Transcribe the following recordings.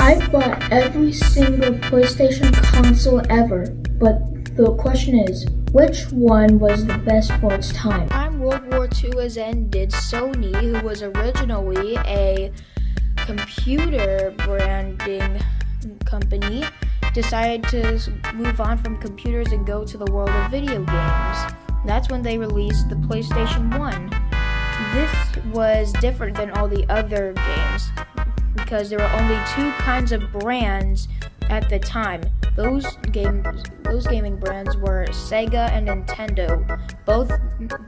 I bought every single PlayStation console ever, but the question is, which one was the best for its time? Time World War II has ended, Sony, who was originally a computer branding company, decided to move on from computers and go to the world of video games. That's when they released the PlayStation 1. This was different than all the other games because there were only two kinds of brands at the time. Those gaming brands were Sega and Nintendo. Both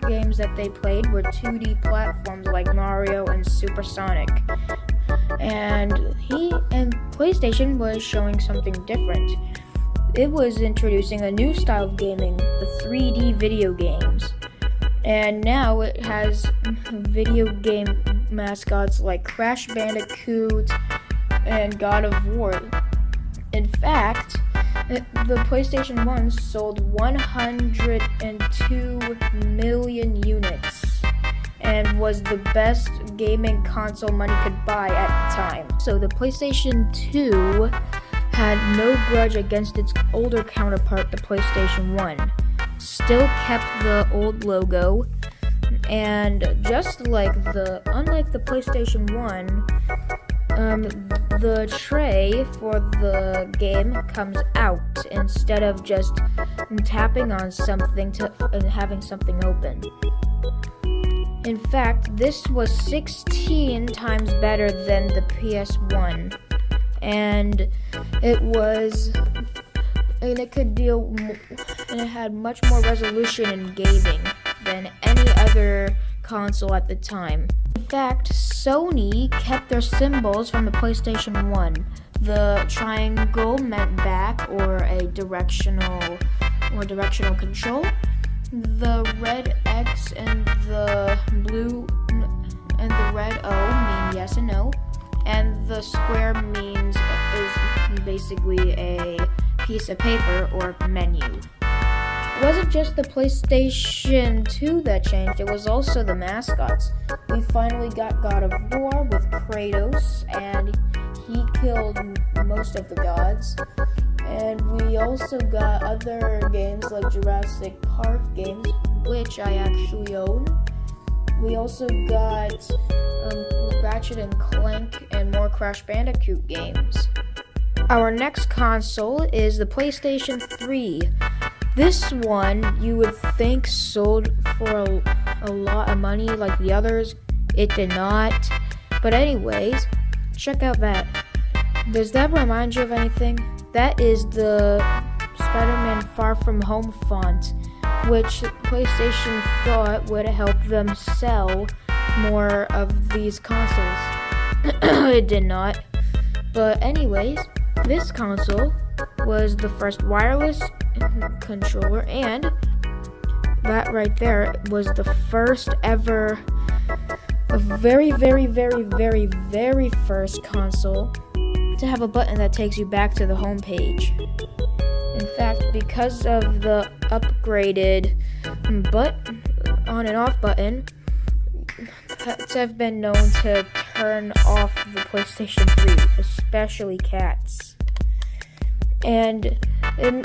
games that they played were 2D platforms like Mario and Supersonic. And PlayStation was showing something different. It was introducing a new style of gaming, the 3D video games. And now it has video game mascots like Crash Bandicoot and God of War. In fact, the PlayStation 1 sold 102 million units and was the best gaming console money could buy at the time. So the PlayStation 2 had no grudge against its older counterpart, the PlayStation 1. Still kept the old logo, and unlike the PlayStation 1, the tray for the game comes out instead of just tapping on something and having something open. In fact, this was 16 times better than the PS1, and it had much more resolution in gaming than any other console at the time. In fact, Sony kept their symbols from the PlayStation 1. The triangle meant back or a directional control. The red X and the blue and the red O mean yes and no. And the square is basically a piece of paper or menu. It wasn't just the PlayStation 2 that changed, it was also the mascots. We finally got God of War with Kratos, and he killed most of the gods. And we also got other games like Jurassic Park games, which I actually own. We also got Ratchet and Clank and more Crash Bandicoot games. Our next console is the PlayStation 3. This one you would think sold for a lot of money like the others. It did not. But anyways, check out that. Does that remind you of anything? That is the Spider-Man Far From Home font, which PlayStation thought would help them sell more of these consoles. It did not. But anyways, this console was the first wireless controller, and that right there was the first ever, the very first console to have a button that takes you back to the home page. In fact, because of the upgraded on and off button, pets have been known to turn off the PlayStation 3, especially cats. And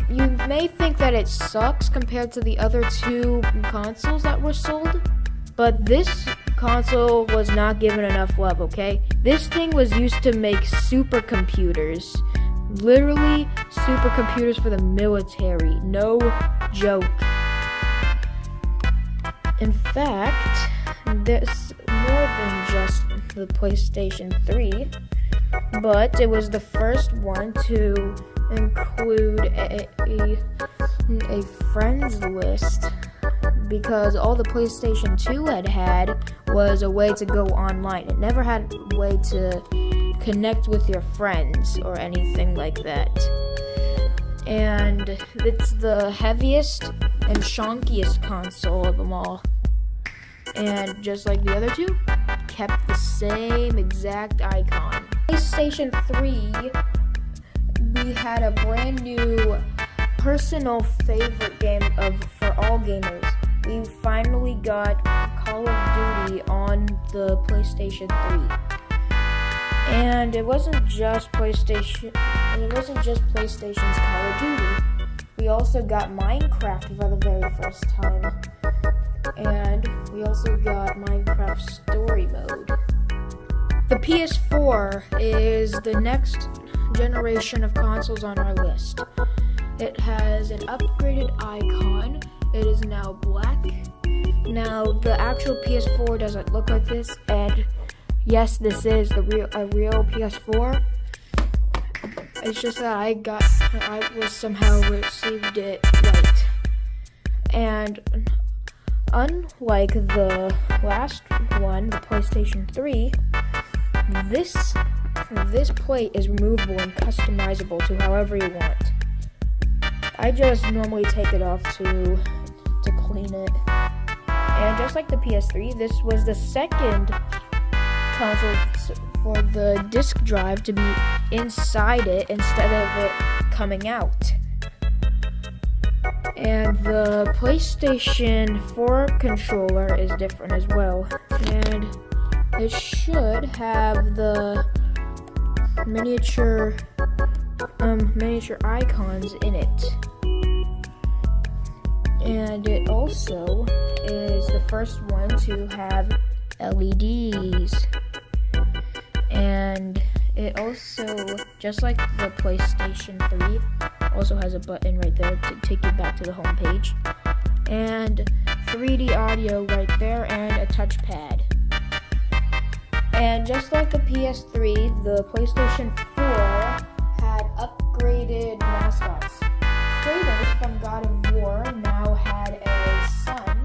you may think that it sucks compared to the other two consoles that were sold, but this console was not given enough love, okay? This thing was used to make supercomputers. Literally supercomputers for the military. No joke. In fact, there's more than just the PlayStation 3, but it was the first one to include a friends list, because all the PlayStation 2 had was a way to go online. It never had a way to connect with your friends or anything like that. And it's the heaviest and chunkiest console of them all. And just like the other two, kept the same exact icon. PlayStation 3, we had a brand new personal favorite game for all gamers. We finally got Call of Duty on the PlayStation 3. And it wasn't just PlayStation's Call of Duty. We also got Minecraft for the very first time. And we also got Minecraft Story Mode. The PS4 is the next generation of consoles on our list. It has an upgraded icon. It is now black. Now, the actual PS4 doesn't look like this, and yes, this is a real PS4. It's just that I was somehow received it right. And unlike the last one, the PlayStation 3, this plate is removable and customizable to however you want. I just normally take it off to clean it. And just like the PS3, this was the second console for the disk drive to be inside it instead of it coming out. And the PlayStation 4 controller is different as well. And it should have the miniature icons in it. And it also is the first one to have LEDs. And it also, just like the PlayStation 3, also has a button right there to take you back to the home page. And 3D audio right there and a touchpad. And just like the PS3, the PlayStation 4 had upgraded mascots. Kratos from God of War now had a son,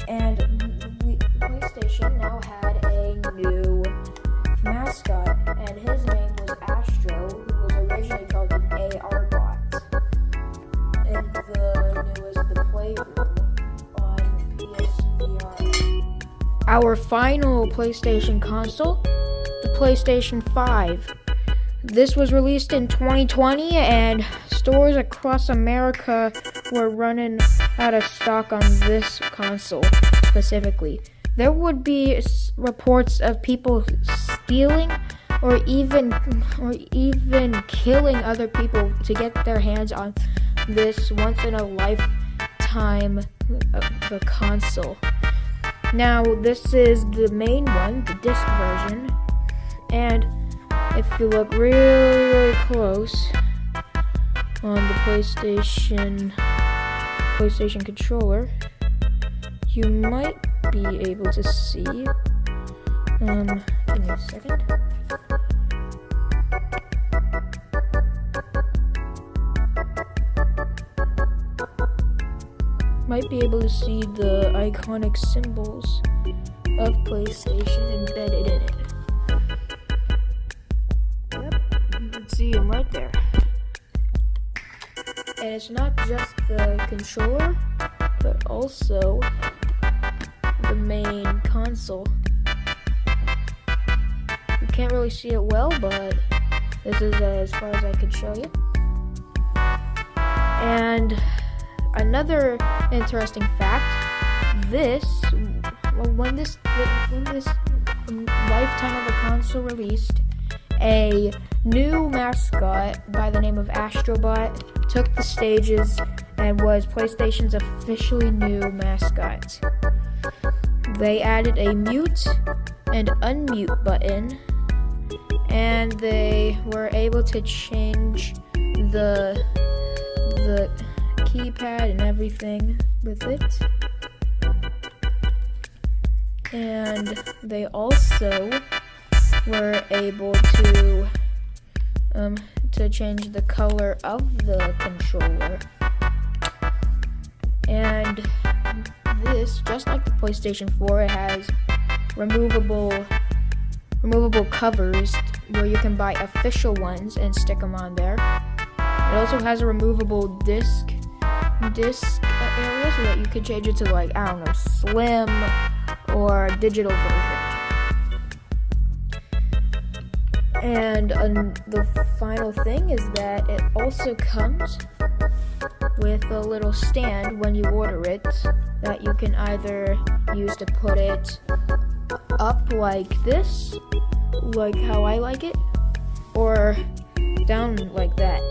and PlayStation now had a new mascot, and his name was Astro, who was originally called an AR bot. And the newest, the Playroom on PSVR. Our final PlayStation console, the PlayStation 5. This was released in 2020, and stores across America were running out of stock on this console specifically. There would be reports of people stealing or even killing other people to get their hands on this once in a lifetime the console. Now, this is the main one, the disc version, and if you look really close on the PlayStation controller, you might be able to see. Give me a second. Might be able to see the iconic symbols of PlayStation embedded in it. See them right there. And it's not just the controller, but also the main console. You can't really see it well, but this is as far as I can show you. And another interesting fact, when this lifetime of a console released, a new mascot by the name of Astrobot took the stages and was PlayStation's officially new mascot. They added a mute and unmute button, and they were able to change the keypad and everything with it. And they also were able to change the color of the controller. And this, just like the PlayStation 4, it has removable covers where you can buy official ones and stick them on there. It also has a removable disc area so that you can change it to, like, I don't know, slim or digital version. And the final thing is that it also comes with a little stand when you order it that you can either use to put it up like this, like how I like it, or down like that.